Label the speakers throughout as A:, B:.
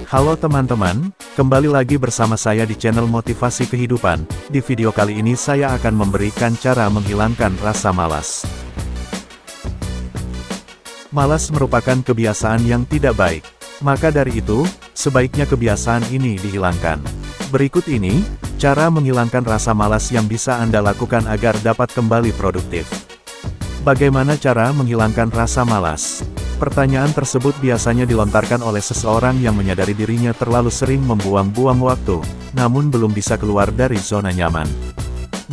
A: Halo teman-teman, kembali lagi bersama saya di channel Motivasi Kehidupan. Di video kali ini saya akan memberikan cara menghilangkan rasa malas. Malas merupakan kebiasaan yang tidak baik. Maka dari itu, sebaiknya kebiasaan ini dihilangkan. Berikut ini, cara menghilangkan rasa malas yang bisa Anda lakukan agar dapat kembali produktif. Bagaimana cara menghilangkan rasa malas? Pertanyaan tersebut biasanya dilontarkan oleh seseorang yang menyadari dirinya terlalu sering membuang-buang waktu, namun belum bisa keluar dari zona nyaman.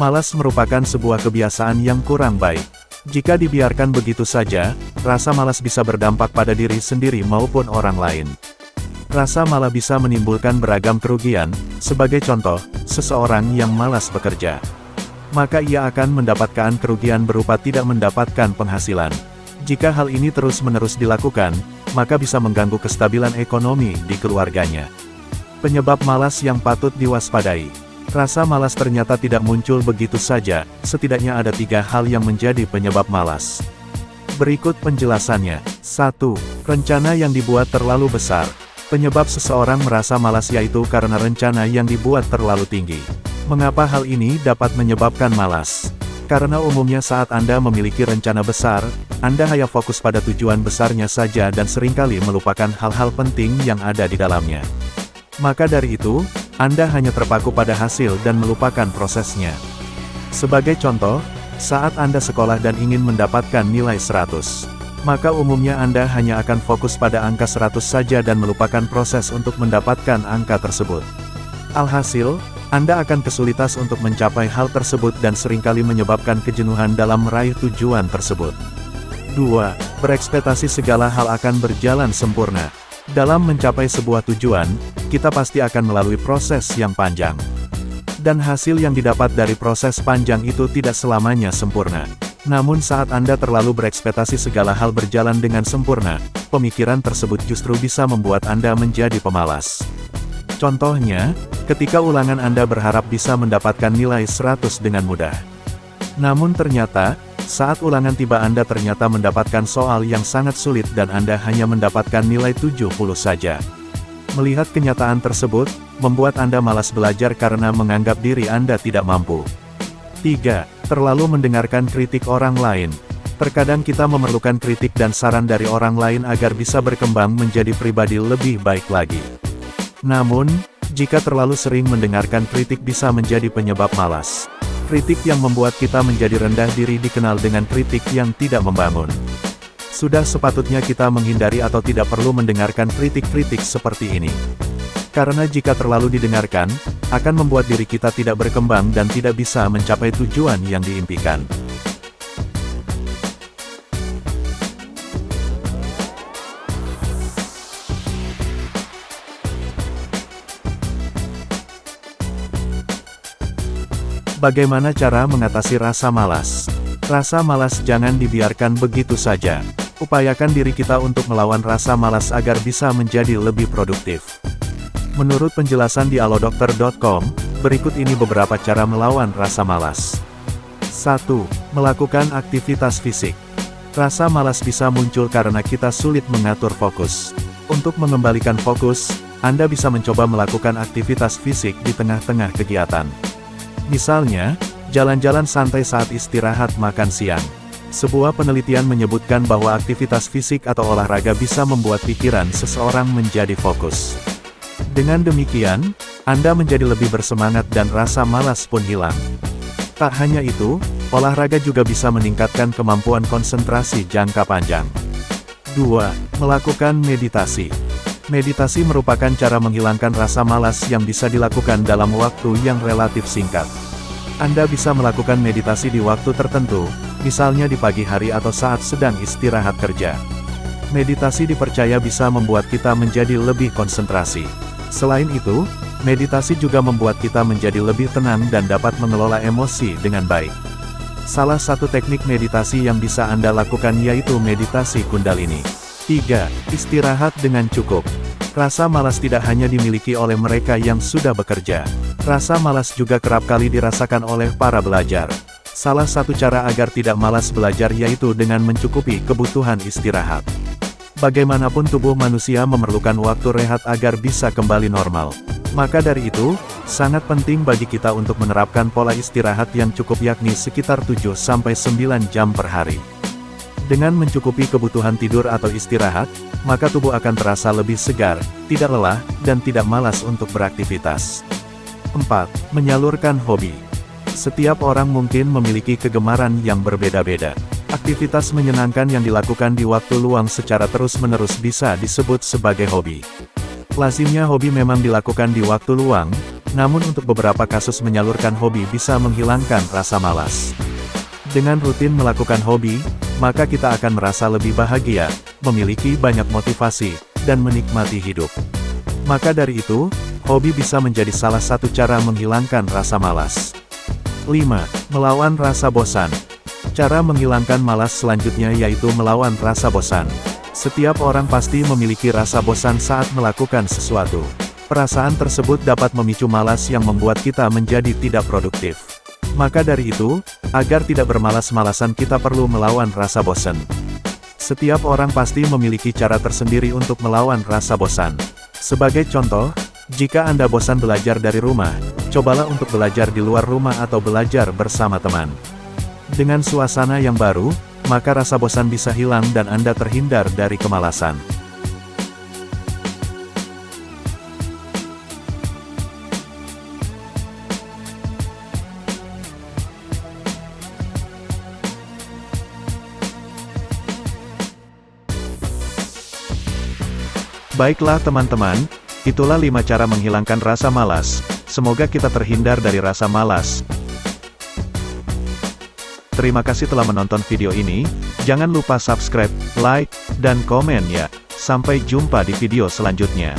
A: Malas merupakan sebuah kebiasaan yang kurang baik. Jika dibiarkan begitu saja, rasa malas bisa berdampak pada diri sendiri maupun orang lain. Rasa malas bisa menimbulkan beragam kerugian, sebagai contoh, seseorang yang malas bekerja. Maka ia akan mendapatkan kerugian berupa tidak mendapatkan penghasilan. Jika hal ini terus-menerus dilakukan, maka bisa mengganggu kestabilan ekonomi di keluarganya. Penyebab malas yang patut diwaspadai. Rasa malas ternyata tidak muncul begitu saja, setidaknya ada 3 hal yang menjadi penyebab malas. Berikut penjelasannya. 1. Rencana yang dibuat terlalu besar. Penyebab seseorang merasa malas yaitu karena rencana yang dibuat terlalu tinggi. Mengapa hal ini dapat menyebabkan malas? Karena umumnya saat Anda memiliki rencana besar, Anda hanya fokus pada tujuan besarnya saja dan seringkali melupakan hal-hal penting yang ada di dalamnya. Maka dari itu, Anda hanya terpaku pada hasil dan melupakan prosesnya. Sebagai contoh, saat Anda sekolah dan ingin mendapatkan nilai 100, maka umumnya Anda hanya akan fokus pada angka 100 saja dan melupakan proses untuk mendapatkan angka tersebut. Alhasil, Anda akan kesulitan untuk mencapai hal tersebut dan seringkali menyebabkan kejenuhan dalam meraih tujuan tersebut. 2. Berekspektasi segala hal akan berjalan sempurna. Dalam mencapai sebuah tujuan, kita pasti akan melalui proses yang panjang. Dan hasil yang didapat dari proses panjang itu tidak selamanya sempurna. Namun saat Anda terlalu berekspektasi segala hal berjalan dengan sempurna, pemikiran tersebut justru bisa membuat Anda menjadi pemalas. Contohnya, ketika ulangan Anda berharap bisa mendapatkan nilai 100 dengan mudah. Namun ternyata, saat ulangan tiba Anda ternyata mendapatkan soal yang sangat sulit dan Anda hanya mendapatkan nilai 70 saja. Melihat kenyataan tersebut, membuat Anda malas belajar karena menganggap diri Anda tidak mampu. 3. Terlalu mendengarkan kritik orang lain. Terkadang kita memerlukan kritik dan saran dari orang lain agar bisa berkembang menjadi pribadi lebih baik lagi. Namun, jika terlalu sering mendengarkan kritik bisa menjadi penyebab malas. Kritik yang membuat kita menjadi rendah diri dikenal dengan kritik yang tidak membangun. Sudah sepatutnya kita menghindari atau tidak perlu mendengarkan kritik-kritik seperti ini. Karena jika terlalu didengarkan, akan membuat diri kita tidak berkembang dan tidak bisa mencapai tujuan yang diimpikan. Bagaimana cara mengatasi rasa malas? Rasa malas jangan dibiarkan begitu saja. Upayakan diri kita untuk melawan rasa malas agar bisa menjadi lebih produktif. Menurut penjelasan di alodokter.com, berikut ini beberapa cara melawan rasa malas. 1. Melakukan aktivitas fisik. Rasa malas bisa muncul karena kita sulit mengatur fokus. Untuk mengembalikan fokus, Anda bisa mencoba melakukan aktivitas fisik di tengah-tengah kegiatan. Misalnya, jalan-jalan santai saat istirahat makan siang. Sebuah penelitian menyebutkan bahwa aktivitas fisik atau olahraga bisa membuat pikiran seseorang menjadi fokus. Dengan demikian, Anda menjadi lebih bersemangat dan rasa malas pun hilang. Tak hanya itu, olahraga juga bisa meningkatkan kemampuan konsentrasi jangka panjang. 2. Melakukan meditasi. Meditasi merupakan cara menghilangkan rasa malas yang bisa dilakukan dalam waktu yang relatif singkat. Anda bisa melakukan meditasi di waktu tertentu, misalnya di pagi hari atau saat sedang istirahat kerja. Meditasi dipercaya bisa membuat kita menjadi lebih konsentrasi. Selain itu, meditasi juga membuat kita menjadi lebih tenang dan dapat mengelola emosi dengan baik. Salah satu teknik meditasi yang bisa Anda lakukan yaitu meditasi Kundalini. 3. Istirahat dengan cukup. Rasa malas tidak hanya dimiliki oleh mereka yang sudah bekerja. Rasa malas juga kerap kali dirasakan oleh para belajar. Salah satu cara agar tidak malas belajar yaitu dengan mencukupi kebutuhan istirahat. Bagaimanapun tubuh manusia memerlukan waktu rehat agar bisa kembali normal. Maka dari itu, sangat penting bagi kita untuk menerapkan pola istirahat yang cukup yakni sekitar 7-9 jam per hari. Dengan mencukupi kebutuhan tidur atau istirahat, maka tubuh akan terasa lebih segar, tidak lelah, dan tidak malas untuk beraktivitas. 4. Menyalurkan hobi. Setiap orang mungkin memiliki kegemaran yang berbeda-beda. Aktivitas menyenangkan yang dilakukan di waktu luang secara terus-menerus bisa disebut sebagai hobi. Lazimnya hobi memang dilakukan di waktu luang, namun untuk beberapa kasus menyalurkan hobi bisa menghilangkan rasa malas. Dengan rutin melakukan hobi, maka kita akan merasa lebih bahagia, memiliki banyak motivasi, dan menikmati hidup. Maka dari itu, hobi bisa menjadi salah satu cara menghilangkan rasa malas. 5. Melawan rasa bosan. Cara menghilangkan malas selanjutnya yaitu melawan rasa bosan. Setiap orang pasti memiliki rasa bosan saat melakukan sesuatu. Perasaan tersebut dapat memicu malas yang membuat kita menjadi tidak produktif. Maka dari itu, agar tidak bermalas-malasan kita perlu melawan rasa bosan. Setiap orang pasti memiliki cara tersendiri untuk melawan rasa bosan. Sebagai contoh, jika Anda bosan belajar dari rumah, cobalah untuk belajar di luar rumah atau belajar bersama teman. Dengan suasana yang baru, maka rasa bosan bisa hilang dan Anda terhindar dari kemalasan. Baiklah teman-teman, itulah 5 cara menghilangkan rasa malas. Semoga kita terhindar dari rasa malas. Terima kasih telah menonton video ini, jangan lupa subscribe, like, dan komen ya. Sampai jumpa di video selanjutnya.